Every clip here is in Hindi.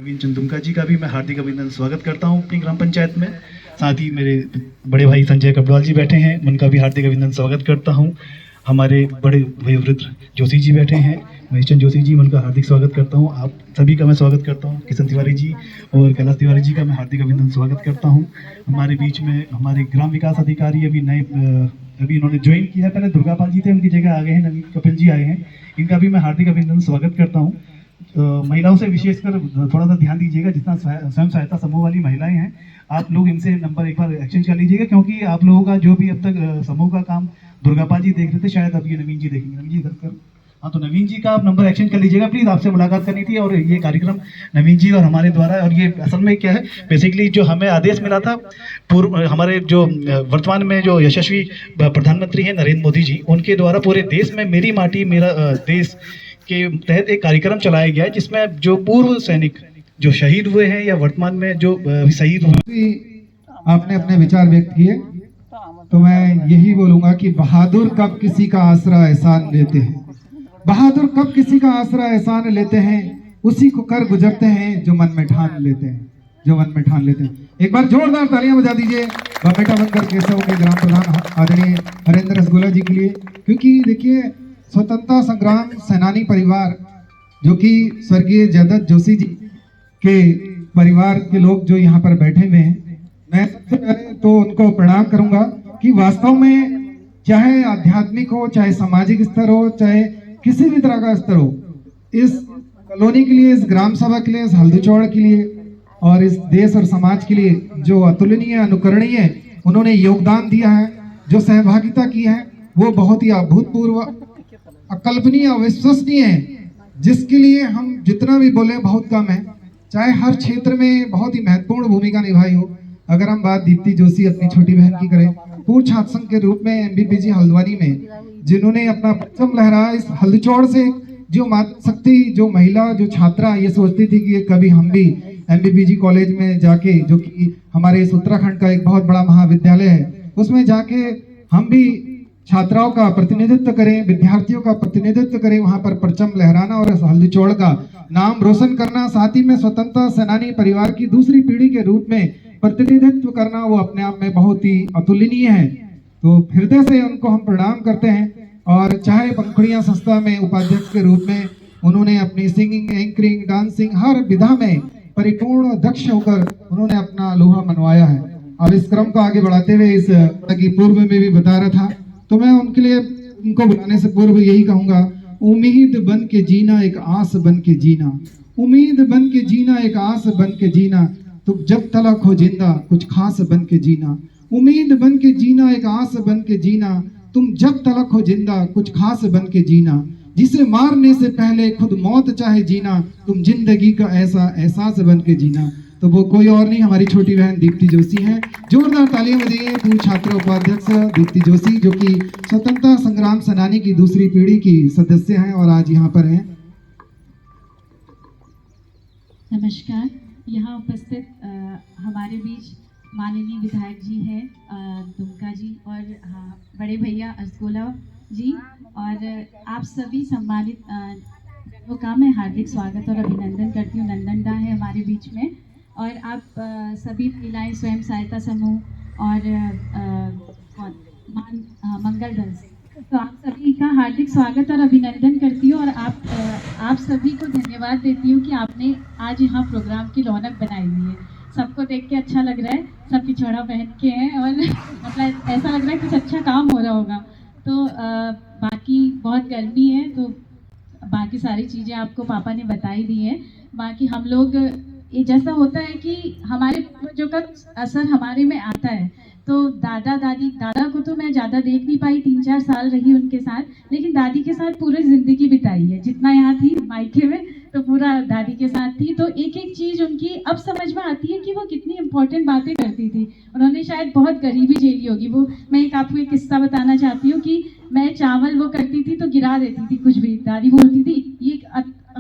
नवीन चंद दुमका जी का भी मैं हार्दिक अभिनंदन स्वागत करता हूं अपनी ग्राम पंचायत में। साथ ही मेरे बड़े भाई संजय कपड़वाल जी बैठे हैं, उनका भी हार्दिक अभिनंदन स्वागत करता हूं। हमारे बड़े वयोवृद्ध जोशी जी बैठे हैं, महेश चंद जोशी जी, उनका हार्दिक स्वागत करता हूं। आप सभी का मैं स्वागत करता हूं। किशन तिवारी जी और कैलाश तिवारी जी का मैं हार्दिक अभिनंदन स्वागत करता हूं। हमारे बीच में हमारे ग्राम विकास अधिकारी अभी इन्होंने ज्वाइन किया है। पहले दुर्गापाल जी थे, उनकी जगह आ गए हैं नवीन कपिल जी आए हैं, इनका भी मैं हार्दिक अभिनंदन स्वागत करता हूँ। महिलाओं से विशेषकर थोड़ा सा ध्यान दीजिएगा, जितना स्वयं सहायता समूह वाली महिलाएं हैं, आप लोग इनसे नंबर एक बार एक्सचेंज कर लीजिएगा, क्योंकि आप लोगों का जो भी अब तक समूह का काम दुर्गापाल जी देख रहे थे, शायद अब ये नवीन जी देखेंगे। नवीन जी इधर कर, हाँ, तो नवीन जी का आप नंबर एक्सचेंज कर लीजिएगा प्लीज। आपसे मुलाकात करनी थी और ये कार्यक्रम नवीन जी और हमारे द्वारा, और ये असल में क्या है, बेसिकली जो हमें आदेश मिला था पूर्व हमारे जो वर्तमान में जो यशस्वी प्रधानमंत्री हैं नरेंद्र मोदी जी, उनके द्वारा पूरे देश में मेरी माटी मेरा देश के तहत एक कार्यक्रम चलाया गया है, जिसमें जो पूर्व सैनिक जो शहीद हुए हैं या वर्तमान में जो शहीद हुए, आपने अपने विचार व्यक्त किए, तो मैं यही बोलूंगा कि बहादुर कब किसी का आसरा एहसान लेते हैं, बहादुर कब किसी का आसरा एहसान लेते हैं, उसी को कर गुजरते हैं जो मन में ठान लेते हैं, जो मन में ठान लेते हैं। एक बार जोरदार तालियां बजा दीजिए बपेटा बनकर केशव के ग्राम प्रधान आदरणीय हरेंद्र रसगुल्ला जी के लिए। क्योंकि देखिए, स्वतंत्रता संग्राम सेनानी परिवार, जो कि स्वर्गीय जयदत्त जोशी जी के परिवार के लोग जो यहाँ पर बैठे हुए हैं, मैं सबसे पहले तो उनको प्रणाम करूंगा कि वास्तव में चाहे आध्यात्मिक हो, चाहे सामाजिक स्तर हो, चाहे किसी भी तरह का स्तर हो, इस कॉलोनी के लिए, इस ग्राम सभा के लिए, इस हल्दीचौड़ के लिए और इस देश और समाज के लिए जो अतुलनीय अनुकरणीय उन्होंने योगदान दिया है, जो सहभागिता की है, वो बहुत ही अभूतपूर्व, अकल्पनीय, अविश्वसनीय है, जिसके लिए हम जितना भी बोले बहुत कम है। चाहे हर क्षेत्र में बहुत ही महत्वपूर्ण भूमिका निभाई हो। अगर हम बात दीप्ति जोशी अपनी छोटी बहन की करें, पूर्व छात्र संघ के रूप में एमबीपीजी हल्द्वानी में जिन्होंने अपना परचम लहराया, इस हल्दीचौड़ से जो मातृशक्ति, जो महिला, जो छात्रा ये सोचती थी कि कभी हम भी एमबीपीजी कॉलेज में जाके, जो कि हमारे इस उत्तराखंड का एक बहुत बड़ा महाविद्यालय है, उसमें जाके हम भी छात्राओं का प्रतिनिधित्व करें, विद्यार्थियों का प्रतिनिधित्व करें, वहां पर परचम लहराना और इस हल्दीचौड़ का नाम रोशन करना, साथ ही में स्वतंत्रता सेनानी परिवार की दूसरी पीढ़ी के रूप में प्रतिनिधित्व करना, वो अपने आप में बहुत ही अतुलनीय है। तो हृदय से उनको हम प्रणाम करते हैं। और चाहे पंखुड़ियां संस्था में उपाध्यक्ष के रूप में उन्होंने अपनी सिंगिंग, एंकरिंग, डांसिंग, हर विधा में परिपूर्ण दक्ष होकर उन्होंने अपना लोहा मनवाया है। अब इस क्रम को आगे बढ़ाते हुए, इस की पूर्व में भी बता रहा था, तो मैं उनके लिए, उनको बुलाने से पूर्व यही कहूंगा, उम्मीद बन के जीना, एक आस बन के जीना, उम्मीद बन के जीना, एक आस बन के जीना, तो जब तलक हो जिंदा कुछ खास बन के जीना, उम्मीद बन के जीना, एक आस बन के जीना, तुम जब तलक हो जिंदा कुछ खास बन के जीना, जिसे मारने से पहले खुद मौत चाहे जीना, तुम जिंदगी का ऐसा एहसास बन के जीना। तो वो कोई और नहीं, हमारी छोटी बहन दीप्ति जोशी हैं। जोरदार तालियां बजाइए पूर्व छात्र उपाध्यक्ष दीप्ति जोशी, जो कि स्वतंत्रता संग्राम सेनानी की दूसरी पीढ़ी की सदस्य हैं और आज यहाँ पर हैं। नमस्कार। यहाँ उपस्थित हमारे बीच माननीय विधायक जी हैं दुमका जी, और बड़े भैया रसगुल्ला जी, और आप सभी सम्मानित लोगों का मैं हार्दिक स्वागत और अभिनंदन करती हूँ। नंदनदा है हमारे बीच में, और आप सभी महिलाएं स्वयं सहायता समूह और मंगल दल से, तो आप सभी का हार्दिक स्वागत और अभिनंदन करती हूँ। और आप सभी को धन्यवाद देती हूँ कि आपने आज यहाँ प्रोग्राम की रौनक बनाई हुई है। सबको देख के अच्छा लग रहा है, सब पिछौड़ा पहन के हैं और मतलब ऐसा लग रहा है कुछ अच्छा काम हो रहा होगा। तो बाकी बहुत गर्मी है, तो बाकी सारी चीज़ें आपको पापा ने बताई दी है। बाकी हम लोग, ये जैसा होता है कि हमारे पूर्वजों का असर हमारे में आता है, तो दादा दादी, दादा को तो मैं ज़्यादा देख नहीं पाई, 3-4 साल रही उनके साथ, लेकिन दादी के साथ पूरी ज़िंदगी बिताई है। जितना यहाँ थी मायके में, तो पूरा दादी के साथ थी। तो एक एक चीज़ उनकी अब समझ में आती है कि वो कितनी इम्पोर्टेंट बातें करती थी। उन्होंने शायद बहुत गरीबी झेली होगी। वो, मैं आपको एक किस्सा बताना चाहती हूँ कि मैं चावल वो करती थी तो गिरा देती थी कुछ भी। दादी बोलती थी, ये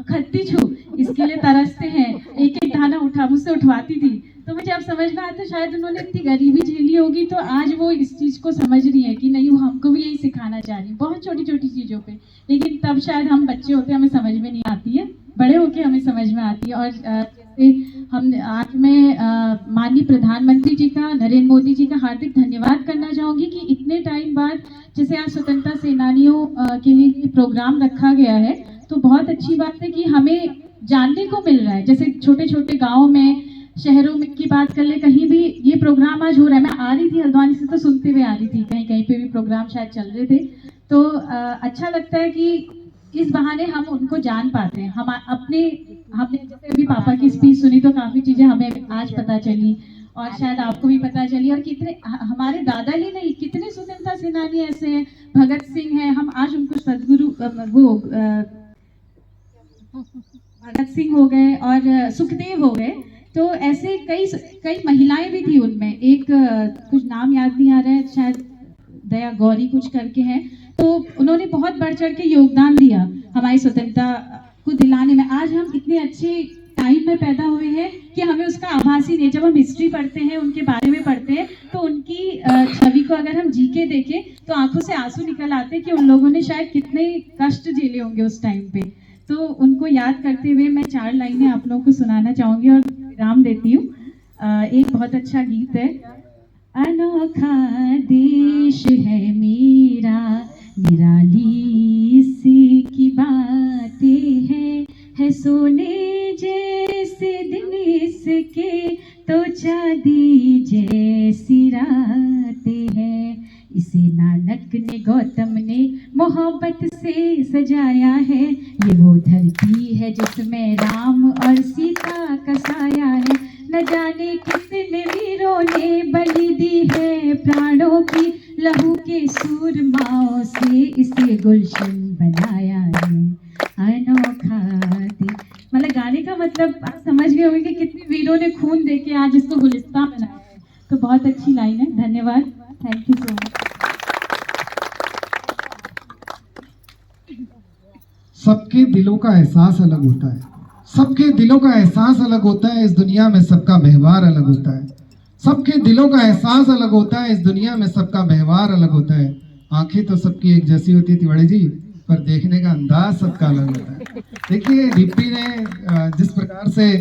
खट्टी छू, इसके लिए तरसते हैं, एक एक दाना उठा, मुझसे उठवाती थी। तो मुझे अब समझ में आता, शायद उन्होंने इतनी गरीबी झेली होगी, तो आज वो इस चीज़ को समझ रही है कि नहीं, वो हमको भी यही सिखाना चाह रही है, बहुत छोटी छोटी चीज़ों पे। लेकिन तब शायद हम बच्चे होते, हमें समझ में नहीं आती है, बड़े होके हमें समझ में आती है। और से हम आज मैं माननीय प्रधानमंत्री जी का, नरेंद्र मोदी जी का हार्दिक धन्यवाद करना चाहूँगी कि इतने टाइम बाद जैसे आज स्वतंत्रता सेनानियों के लिए प्रोग्राम रखा गया है, तो बहुत अच्छी बात है कि हमें जानने को मिल रहा है। जैसे छोटे छोटे गाँव में, शहरों में की बात कर ले, कहीं भी ये प्रोग्राम आज हो रहा है। मैं आ रही थी हल्द्वानी से तो सुनते हुए आ रही थी, कहीं कहीं पे भी प्रोग्राम शायद चल रहे थे, तो अच्छा लगता है कि इस बहाने हम उनको जान पाते हैं। हमने जैसे अभी पापा की स्पीच सुनी तो काफ़ी चीज़ें हमें आज पता चली और शायद आपको भी पता चली। और कितने हमारे दादा ही नहीं, कितने स्वतंत्रता सेनानी ऐसे हैं, भगत सिंह हैं, हम आज उनको सदगुरु भगत सिंह हो गए और सुखदेव हो गए। तो ऐसे कई महिलाएं भी थी उनमें, एक कुछ नाम याद नहीं आ रहा है, शायद दया गौरी कुछ करके हैं, तो उन्होंने बहुत बढ़ चढ़ के योगदान दिया हमारी स्वतंत्रता को दिलाने में। आज हम इतने अच्छे टाइम में पैदा हुए हैं कि हमें उसका आभास ही नहीं। जब हम हिस्ट्री पढ़ते हैं, उनके बारे में पढ़ते हैं, तो उनकी छवि को अगर हम जी के देखें तो आंखों से आंसू निकल आते हैं कि उन लोगों ने शायद कितने कष्ट झेले होंगे उस टाइम पे। तो उनको याद करते हुए मैं 4 लाइनें आप लोगों को सुनाना चाहूँगी और विराम देती हूँ। एक बहुत अच्छा गीत है। अनोखा देश है मेरा, निराली सी की बातें है सोने जैसे दिन इसके, तो चांदी जैसी रातें हैं। इसे नानक ने, गौतम ने मोहब्बत से सजाया है। ये वो धरती है जिसमें राम और सीता का साया है। न जाने कितने वीरों ने बलि दी है प्राणों की, लहू के सूरमाओं से इसे गुलशन बनाया है। अनोखा दे, मतलब गाने का मतलब आप समझ गए होंगे कि कितने वीरों ने खून दे के आज इसको गुलिस्तान बनाया है। तो बहुत अच्छी लाइन है। धन्यवाद, थैंक यू सो मच। सबके दिलों का एहसास अलग होता है, सबके दिलों का एहसास अलग होता है। इस दुनिया में सबका व्यवहार अलग होता है। सबके दिलों का एहसास अलग होता है। इस दुनिया में सबका व्यवहार अलग होता है। आंखें तो सबकी एक जैसी होती है तिवाड़ी जी, पर देखने का अंदाज सबका अलग होता है। देखिए दीप्ति ने जिस प्रकार से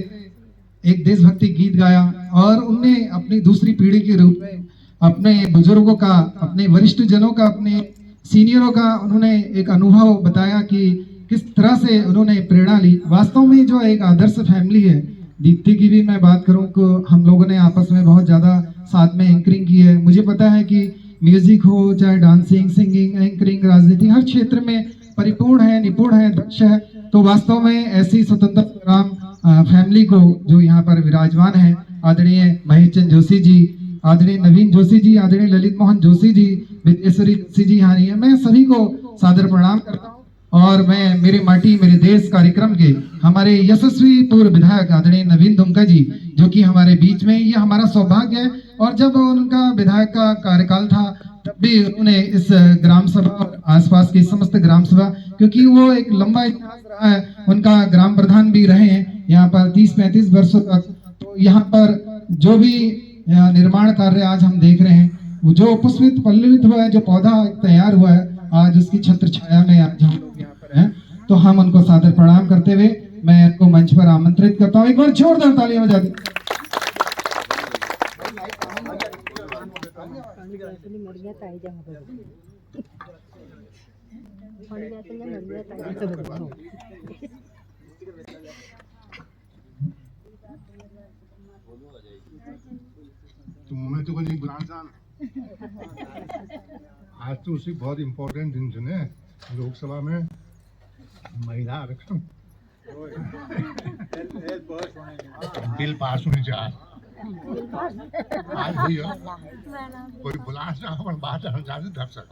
एक देशभक्ति गीत गाया और उनने अपनी दूसरी पीढ़ी के रूप में अपने बुजुर्गों का, अपने वरिष्ठ जनों का, अपने सीनियरों का उन्होंने एक अनुभव बताया कि किस तरह से उन्होंने प्रेरणा ली। वास्तव में जो एक आदर्श फैमिली है, दीप्ति की भी मैं बात करूं तो हम लोगों ने आपस में बहुत ज़्यादा साथ में एंकरिंग की है। मुझे पता है कि म्यूजिक हो, चाहे डांसिंग, सिंगिंग, एंकरिंग, राजनीति, हर क्षेत्र में परिपूर्ण है, निपुण है, दक्ष है। तो वास्तव में ऐसी स्वतंत्रता संग्राम फैमिली को जो यहाँ पर विराजमान है, आदरणीय महेश चंद्र जोशी जी, आदरणीय नवीन जोशी जी, आदरणीय ललित मोहन जोशी जी, विद्येश्वरी जोशी जी यहाँ है, मैं सभी को सादर प्रणाम करता हूँ। और मैं मेरे माटी मेरे देश कार्यक्रम के हमारे यशस्वी पूर्व विधायक आदरणीय नवीन दुमका जी, जो कि हमारे बीच में, ये हमारा सौभाग्य है। और जब उनका विधायक का कार्यकाल था तब भी उन्होंने इस ग्राम सभा और आसपास की समस्त ग्राम सभा, क्योंकि वो एक लंबा इतिहास रहा है, उनका ग्राम प्रधान भी रहे हैं यहाँ पर 30-35 वर्षों तक। तो यहाँ पर जो भी निर्माण कार्य आज हम देख रहे हैं, वो जो पुष्पित पल्लवित हुआ है, जो पौधा तैयार हुआ है, आज उसकी छत्र छाया में आज हम लोग यहाँ पर हैं। तो हम उनको सादर प्रणाम करते हुए मैं उनको मंच पर आमंत्रित करता हूँ। एक बार जोरदार तालियां बजा दी। मैं तो कोई बुलाना आज तो उसी बहुत इम्पोर्टेंट दिन सुने लोकसभा में महिला आरक्षण बिल पास होने जा आज भैया कोई बुला बात दर्शक